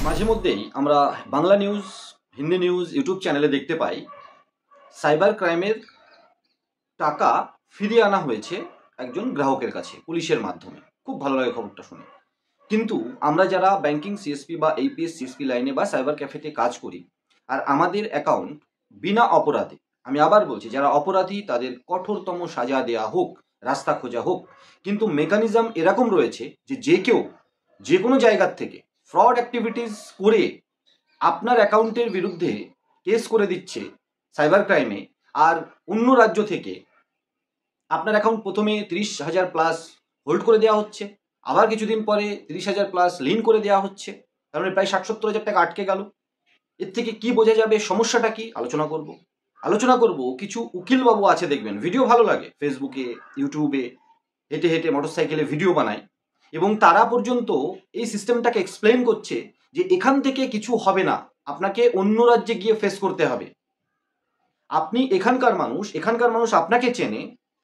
মাঝে মধ্যেই আমরা Bangla news, Hindi news, YouTube চ্যানেলে দেখতে পাই সাইবার ক্রাইমের টাকা ফিরিয়ে আনা হয়েছে একজন গ্রাহকের কাছে পুলিশের মাধ্যমে। খুব ভালো লাগে খবরটা শুনে। কিন্তু আমরা যারা ব্যাংকিং সিএসপি বা এপিএস সিএসপি লাইনে বা সাইবার ক্যাফেতে কাজ করি আর আমাদের অ্যাকাউন্ট বিনা অপরাধে, আমি আবার বলছি, যারা অপরাধী তাদের কঠোরতম সাজা দেয়া হোক, রাস্তা খোঁজা হোক, কিন্তু মেকানিজম এরকম রয়েছে যে কেউ যে কোনো জায়গার থেকে ফ্রড অ্যাক্টিভিটিস করে আপনার অ্যাকাউন্টের বিরুদ্ধে কেস করে দিচ্ছে সাইবার ক্রাইমে। আর অন্য রাজ্য থেকে আপনার অ্যাকাউন্ট প্রথমে 30,000 প্লাস হোল্ড করে দেওয়া হচ্ছে, আবার কিছুদিন পরে 30,000 প্লাস লিন করে দেওয়া হচ্ছে, তার মানে প্রায় 60-70,000 টাকা আটকে গেল। এর থেকে কি বোঝা যাবে, সমস্যাটা কি আলোচনা করব। কিছু উকিলবাবু আছে, দেখবেন ভিডিও ভালো লাগে, ফেসবুকে ইউটিউবে হেঁটে হেঁটে মোটরসাইকেলে ভিডিও বানায় এবং তারা পর্যন্ত এই সিস্টেমটাকে এক্সপ্লেন করছে যে এখান থেকে কিছু হবে না, আপনাকে অন্য রাজ্যে গিয়ে ফেস করতে হবে। আপনি এখানকার মানুষ আপনাকে চেনে,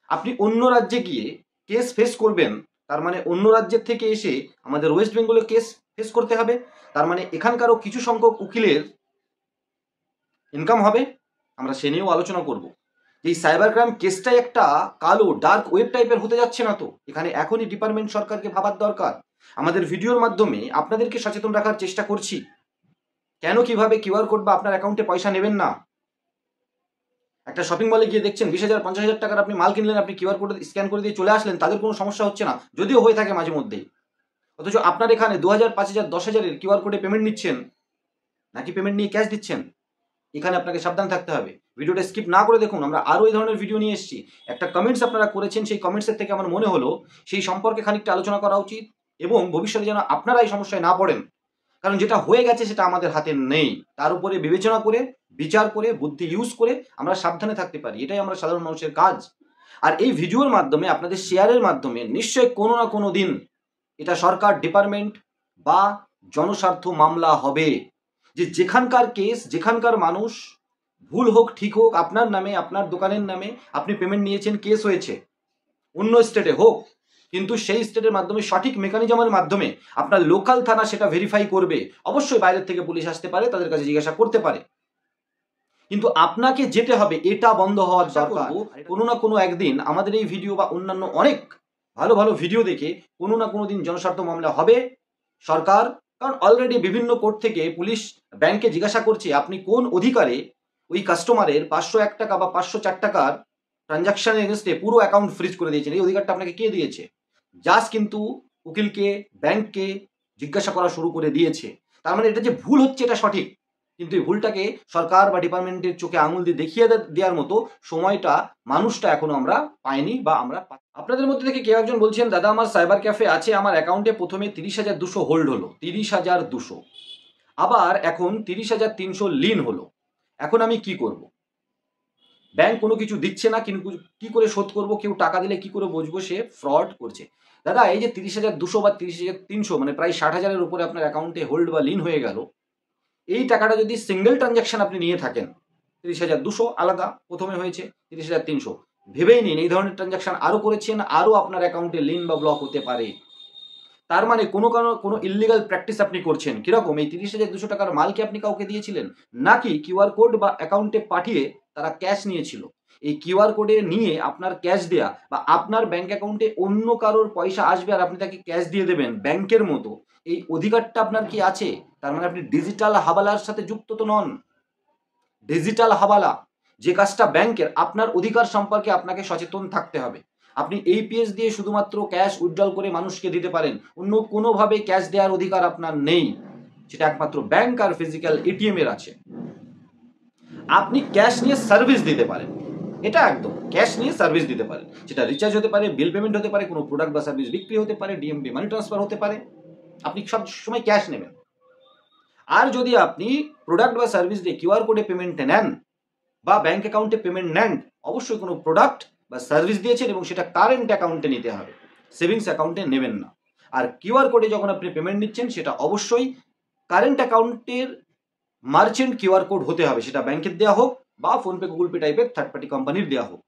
আপনি অন্য রাজ্যে গিয়ে কেস ফেস করবেন, তার মানে অন্য রাজ্যের থেকে এসে আমাদের ওয়েস্ট বেঙ্গলে কেস ফেস করতে হবে, তার মানে এখানকারও কিছু সংখ্যক উকিলের ইনকাম হবে। আমরা সে নিয়েও আলোচনা করব। এই সাইবার ক্রাইম কেসটাই একটা কালো ডার্ক ওয়েব টাইপের হতে যাচ্ছে না তো? এখানে এখনই ডিপার্টমেন্ট সরকারকে ভাবার দরকার। আমাদের ভিডিওর মাধ্যমে আপনাদেরকে সচেতন রাখার চেষ্টা করছি। কেন কিভাবে কিউআর কোড বা আপনার অ্যাকাউন্টে পয়সা নেবেন না। একটা শপিং মলে গিয়ে দেখছেন 20,000 50,000 টাকার আপনি মাল কিনলেন, আপনি কিউআর কোড স্ক্যান করে দিয়ে চলে আসলেন, তাদের কোনো সমস্যা হচ্ছে না, যদিও হয়ে থাকে মাঝে মধ্যেই। অথচ আপনার এখানে 2,000 5,000 10,000-এর কিউআর কোডে পেমেন্ট নিচ্ছেন নাকি পেমেন্ট নিয়ে ক্যাশ দিচ্ছেন, এখানে আপনাকে সাবধান থাকতে হবে। ভিডিওটা স্কিপ না করে দেখুন, আমরা আরও এই ধরনের ভিডিও নিয়ে এসেছি। একটা কমেন্টস আপনারা করেছেন, সেই কমেন্টসের থেকে আমার মনে হলো সেই সম্পর্কে খানিকটা আলোচনা করা উচিত এবং ভবিষ্যতে যেন আপনারা এই সমস্যায় না পড়েন। কারণ যেটা হয়ে গেছে সেটা আমাদের হাতে নেই, তার উপরে বিবেচনা করে, বিচার করে, বুদ্ধি ইউজ করে আমরা সাবধানে থাকতে পারি, এটাই আমরা সাধারণ মানুষের কাজ। আর এই ভিডিওর মাধ্যমে, আপনাদের শেয়ারের মাধ্যমে নিশ্চয়ই কোনো না কোনো দিন এটা সরকার, ডিপার্টমেন্ট বা জনস্বার্থ মামলা হবে। যে যেখানকার কেস, যেখানকার মানুষ, ভুল হোক ঠিক হোক, আপনার নামে, আপনার দোকানের নামে আপনি পেমেন্ট নিয়েছেন, কেস হয়েছে অন্য স্টেটে হোক, কিন্তু সেই স্টেটের মাধ্যমে সঠিক মেকানিজমের মাধ্যমে আপনার লোকাল থানা সেটা ভেরিফাই করবে। অবশ্যই বাইরের থেকে পুলিশ আসতে পারে, তাদের কাছে জিজ্ঞাসা করতে পারে, কিন্তু আপনাকে যেতে হবে, এটা বন্ধ হওয়ার দরকার। কোনো না কোনো একদিন আমাদের এই ভিডিও বা অন্যান্য অনেক ভালো ভালো ভিডিও দেখে কোনো না কোনো দিন জনস্বার্থ মামলা হবে সরকার। কারণ অলরেডি বিভিন্ন কোর্ট থেকে পুলিশ ব্যাংকে জিজ্ঞাসা করছে আপনি কোন অধিকারে ওই কাস্টমারের 501 টাকা বা 504 টাকার ট্রানজাকশন এগেনস্টে পুরো অ্যাকাউন্ট ফ্রিজ করে দিয়েছেন, এই অধিকারটা আপনাকে কে দিয়েছে? জাস্ট কিন্তু উকিলকে, ব্যাংককে জিজ্ঞাসা করা শুরু করে দিয়েছে। তার মানে এটা যে ভুল হচ্ছে এটা সঠিক, কিন্তু এই ভুলটাকে সরকার বা ডিপার্টমেন্টের চোখে আঙুল দিয়ে দেখিয়ে দেওয়ার মতো সময়টা মানুষটা এখনো আমরা পাইনি বা আমরা আপনাদের মধ্যে থেকে কেউ একজন বলছেন, দাদা আমার সাইবার ক্যাফে আছে, আমার অ্যাকাউন্টে প্রথমে 30,200 হোল্ড হলো, 30,200, আবার এখন 30,300 লিন হলো, এখন আমি কি করব? ব্যাংক কোনো কিছু দিচ্ছে না, কিন্তু কি করে শোধ করব? কেউ টাকা দিলে কি করে বুঝবো সে ফ্রড করছে? দাদা এই যে 30,200 বা 30,300 মানে প্রায় 60,000-এর উপরে আপনার অ্যাকাউন্টে হোল্ড বা লিন হয়ে গেল, এই টাকাটা যদি সিঙ্গেল ট্রানজাকশন আপনি নিয়ে থাকেন, 30,200 আলাদা প্রথমে হয়েছে, 30,300, ভেবেই নিন এই ধরনের ট্রানজাকশন আরও করেছেন, আরও আপনার অ্যাকাউন্টে লিন বা ব্লক হতে পারে। তার মানে কোনো ইললিগাল প্র্যাকটিস আপনি করছেন। কিরকম? এই 30,200 টাকার মাল কি আপনি কাউকে দিয়েছিলেন, নাকি কিউআর কোড বা অ্যাকাউন্টে পাঠিয়ে তারা ক্যাশ নিয়েছিল? এই কিউআর কোডে নিয়ে আপনার ক্যাশ দেয়া বা আপনার ব্যাংক অ্যাকাউন্টে অন্য কারোর পয়সা আসবে আর আপনি তাকে ক্যাশ দিয়ে দেবেন ব্যাংকের মতো, এই অধিকারটা আপনার কি আছে? তার মানে আপনি ডিজিটাল হাবালার সাথে যুক্ত তো নন। ডিজিটাল হাবালা যে কাজটা ব্যাংকের, আপনার অধিকার সম্পর্কে আপনাকে সচেতন থাকতে হবে। আপনি এইপিএস দিয়ে শুধুমাত্র ক্যাশ উইথড্রল করে মানুষকে দিতে পারেন, অন্য কোনোভাবে ক্যাশ দেওয়ার অধিকার আপনার নেই, সেটা একমাত্র ব্যাংক আর ফিজিক্যাল এটিএম এর আছে। আপনি ক্যাশ নিয়ে সার্ভিস দিতে পারেন, এটা একদম ক্যাশ নিয়ে সার্ভিস দিতে পারেন, সেটা রিচার্জ হতে পারে, বিল পেমেন্ট হতে পারে, কোনো প্রোডাক্ট বা সার্ভিস বিক্রি হতে পারে, ডিএমপি মানি ট্রান্সফার হতে পারে, আপনি সব সময় ক্যাশ নেবেন। আর যদি আপনি প্রোডাক্ট বা সার্ভিস দিয়ে কিউআর কোডে পেমেন্ট নেন বা ব্যাংক অ্যাকাউন্টে পেমেন্ট নেন, অবশ্যই কোনো প্রোডাক্ট বা সার্ভিস দিয়েছেন এবং সেটা কারেন্ট অ্যাকাউন্টে নিতে হবে, সেভিংস অ্যাকাউন্টে নেবেন না। আর কিউআর কোডে যখন আপনি পেমেন্ট নিচ্ছেন সেটা অবশ্যই কারেন্ট অ্যাকাউন্টের মার্চেন্ট কিউআর কোড হতে হবে, সেটা ব্যাংকের দেওয়া হোক বা ফোনপে গুগল পে টাইপের থার্ড পার্টি কোম্পানির দেওয়া হোক।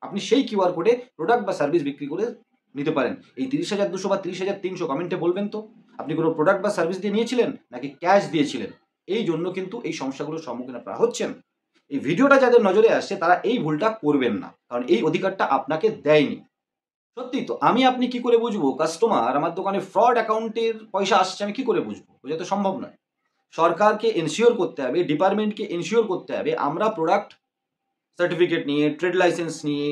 আপনি সেই কিউআর কোডে প্রোডাক্ট বা সার্ভিস বিক্রি করে নিতে পারেন। এই 30,200 বা 30,300 কমেন্টে বলবেন তো। আপনি কোনো প্রোডাক্ট বা সার্ভিস দিয়ে নিয়েছিলেন নাকি ক্যাশ দিয়েছিলেন? এই জন্য কিন্তু এই সমস্যাগুলোর সম্মুখীন আপনারা হচ্ছেন। এই ভিডিওটা যাদের নজরে আসছে তারা এই ভুলটা করবেন না, কারণ এই অধিকারটা আপনাকে দেয়নি। সত্যি তো, আপনি কি করে বুঝবো কাস্টমার আমার দোকানে ফ্রড অ্যাকাউন্টের পয়সা আসছে? আমি কি করে বুঝবো? বোঝা তো সম্ভব নয়। সরকারকে এনশিওর করতে হবে, ডিপার্টমেন্টকে এনশিওর করতে হবে আমরা প্রোডাক্ট সার্টিফিকেট নিয়ে, ট্রেড লাইসেন্স নিয়ে,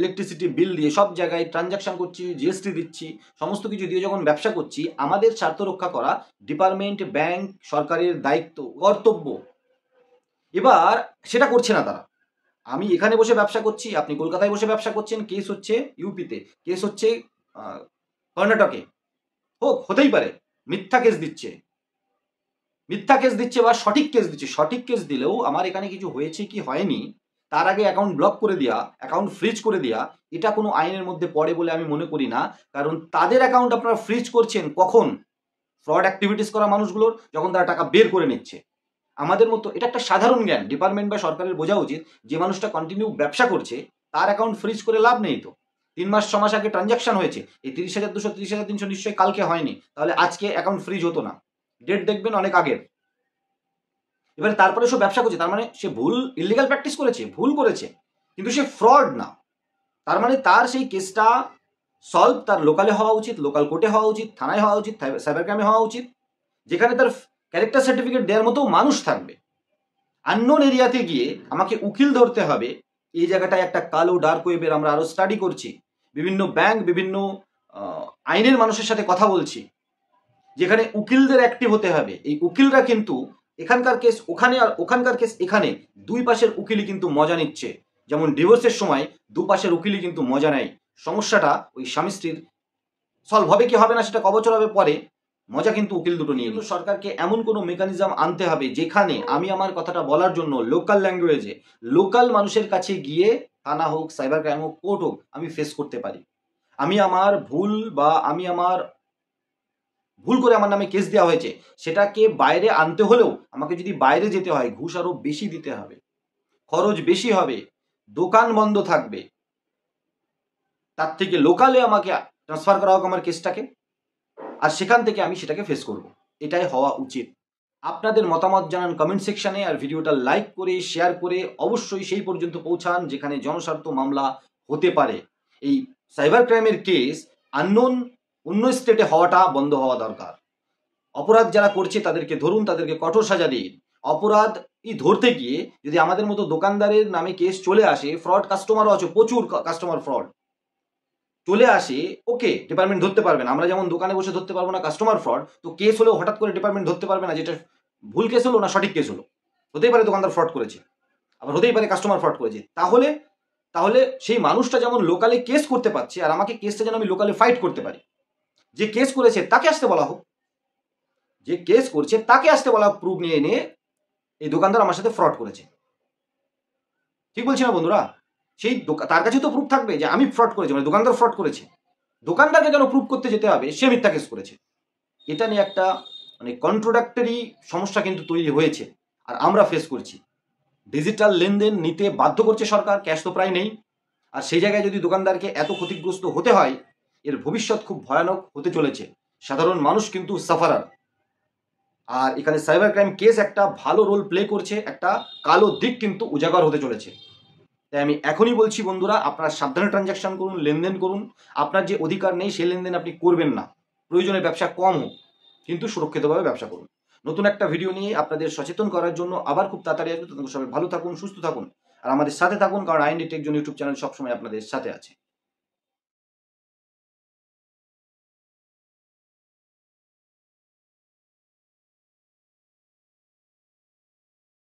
ইলেকট্রিসিটি বিল দিয়ে সব জায়গায় ট্রানজাকশন করছি, জিএসটি দিচ্ছি, সমস্ত কিছু দিয়ে যখন ব্যবসা করছি, আমাদের স্বার্থ রক্ষা করা ডিপার্টমেন্ট, ব্যাংক, সরকারের দায়িত্ব, কর্তব্য। এবার সেটা করছে না তারা। আমি এখানে বসে ব্যবসা করছি, আপনি কলকাতায় বসে ব্যবসা করছেন, কেস হচ্ছে ইউপিতে, কেস হচ্ছে কর্ণাটকে, হতেই পারে। মিথ্যা কেস দিচ্ছে, বা সঠিক কেস দিচ্ছে। সঠিক কেস দিলেও আমার এখানে কিছু হয়েছে কি হয়নি তার আগে অ্যাকাউন্ট ব্লক করে দেওয়া, অ্যাকাউন্ট ফ্রিজ করে দেওয়া, এটা কোনো আইনের মধ্যে পড়ে বলে আমি মনে করি না। কারণ তাদের অ্যাকাউন্ট আপনারা ফ্রিজ করছেন কখন? ফ্রড অ্যাক্টিভিটিস করা মানুষগুলোর, যখন তারা টাকা বের করে নিচ্ছে। আমাদের মতো এটা একটা সাধারণ জ্ঞান, ডিপার্টমেন্ট বা সরকারের বোঝা উচিত যে মানুষটা কন্টিনিউ ব্যবসা করছে তার অ্যাকাউন্ট ফ্রিজ করে লাভ নেই। তো 3 মাস 6 মাস আগে ট্রানজাকশন হয়েছে, এই 30,200 30,300 নিশ্চয়ই কালকে হয়নি, তাহলে আজকে অ্যাকাউন্ট ফ্রিজ হতো না। ডেট দেখবেন অনেক আগের। এবারে তারপরে সে ব্যবসা করছে, তার মানে সে ভুল, ইলিগাল প্র্যাকটিস করেছে, ভুল করেছে, কিন্তু সে ফ্রড না। তার মানে তার সেই কেসটা সলভ তার লোকালে হওয়া উচিত, লোকাল কোর্টে হওয়া উচিত, থানায় হওয়া উচিত, সাইবার ক্রাইমে হওয়া উচিত, যেখানে তার ক্যারেক্টার সার্টিফিকেট দেওয়ার মতো মানুষ থাকবে। আননোন এরিয়াতে গিয়ে আমাকে উকিল ধরতে হবে, এই জায়গাটায় একটা কালো ডার্ক ওয়েবের আমরা আরো স্টাডি করছি, বিভিন্ন ব্যাংক, বিভিন্ন আইনের মানুষের সাথে কথা বলছি, যেখানে উকিলদের অ্যাক্টিভ হতে হবে। এই উকিলরা কিন্তু এখানকার কেস ওখানে আর ওখানকার কেস এখানে, দুই পাশের উকিলই কিন্তু মজা নিচ্ছে। যেমন ডিভোর্সের সময় দুপাশের উকিলই কিন্তু মজা নেয়। সমস্যাটা ওই স্বামী স্ত্রীর সলভ হবে কি হবে না সেটা কবছর হবে পরে, মজা কিন্তু উকিল দুটো নিয়ে। কিন্তু সরকারকে এমন কোনো মেকানিজম আনতে হবে যেখানে আমি আমার কথাটা বলার জন্য লোকাল ল্যাঙ্গুয়েজে, লোকাল মানুষের কাছে গিয়ে, থানা হোক, সাইবার ক্রাইম হোক, কোর্ট হোক, আমি ফেস করতে পারি। আমি আমার ভুল বা আমি আমার ভুল করে আমার নামে কেস দেওয়া হয়েছে সেটাকে বাইরে আনতে হলেও আমাকে যদি বাইরে যেতে হয় ঘুষ আরো বেশি দিতে হবে, খরচ বেশি হবে, দোকান বন্ধ থাকবে, তার থেকে লোকালে আমাকে ট্রান্সফার করা হোক আমার কেসটাকে, আর সেখান থেকে আমি সেটাকে ফেস করব। এটাই হওয়া উচিত। আপনাদের মতামত জানান কমেন্ট সেকশনে, আর ভিডিওটা লাইক করে শেয়ার করে অবশ্যই সেই পর্যন্ত পৌঁছান যেখানে জনস্বার্থ মামলা হতে পারে। এই সাইবার ক্রাইমের কেস আননোন অন্য স্টেটে হওয়াটা বন্ধ হওয়া দরকার। অপরাধ যারা করছে তাদেরকে ধরুন, তাদেরকে কঠোর সাজা দিন। অপরাধ ধরতে গিয়ে যদি আমাদের মতো দোকানদারের নামে কেস চলে আসে, ফ্রড কাস্টমারও আছে, প্রচুর কাস্টমার ফ্রড চলে আসে, ওকে ডিপার্টমেন্ট ধরতে পারবে না। আমরা যেমন দোকানে বসে ধরতে পারবো না কাস্টমার ফ্রড, তো কেস হলেও হঠাৎ করে ডিপার্টমেন্ট ধরতে পারবে না যেটা ভুল কেস হলো না সঠিক কেস হলো। হতেই পারে দোকানদার ফ্রড করেছে, আবার হতেই পারে কাস্টমার ফ্রড করেছে। তাহলে তাহলে সেই মানুষটা যেমন লোকালে কেস করতে পারছে, আর আমাকে কেসটা যেন আমি লোকালে ফাইট করতে পারি। যে কেস করেছে তাকে আসতে বলা হোক, যে কেস করছে তাকে আসতে বলা হোক, প্রুফ নিয়ে এনে এই দোকানদার আমার সাথে ফ্রড করেছে। ঠিক বলছি না বন্ধুরা? সেই তার কাছে তো প্রুফ থাকবে যে আমি ফ্রড করেছি, মানে দোকানদার ফ্রড করেছে। দোকানদারকে কেন প্রুফ করতে যেতে হবে সে মিথ্যা কেস করেছে? এটা নিয়ে একটা মানে কন্ট্রোডাক্টরি সমস্যা কিন্তু তৈরি হয়েছে, আর আমরা ফেস করছি। ডিজিটাল লেনদেন নিতে বাধ্য করছে সরকার, ক্যাশ তো প্রায় নেই। আর সেই জায়গায় যদি দোকানদারকে এত ক্ষতিগ্রস্ত হতে হয়, এর ভবিষ্যৎ খুব ভয়ানক হতে চলেছে। সাধারণ মানুষ কিন্তু সাফারার। আর এখানে সাইবার ক্রাইম কেস একটা ভালো রোল প্লে করছে, একটা কালো দিক কিন্তু উজাগর হতে চলেছে। তাই আমি এখনই বলছি বন্ধুরা, আপনারা সাবধানে ট্রানজাকশন করুন, লেনদেন করুন। আপনার যে অধিকার নেই সেই লেনদেন আপনি করবেন না। প্রয়োজনে ব্যবসা কম হোক, কিন্তু সুরক্ষিতভাবে ব্যবসা করুন। নতুন একটা ভিডিও নিয়ে আপনাদের সচেতন করার জন্য আবার খুব তাড়াতাড়ি আসবে। ততক্ষণ সবাই ভালো থাকুন, সুস্থ থাকুন, আর আমাদের সাথে থাকুন, কারণ IND tech zone YouTube channel সবসময় আপনাদের সাথে আছে।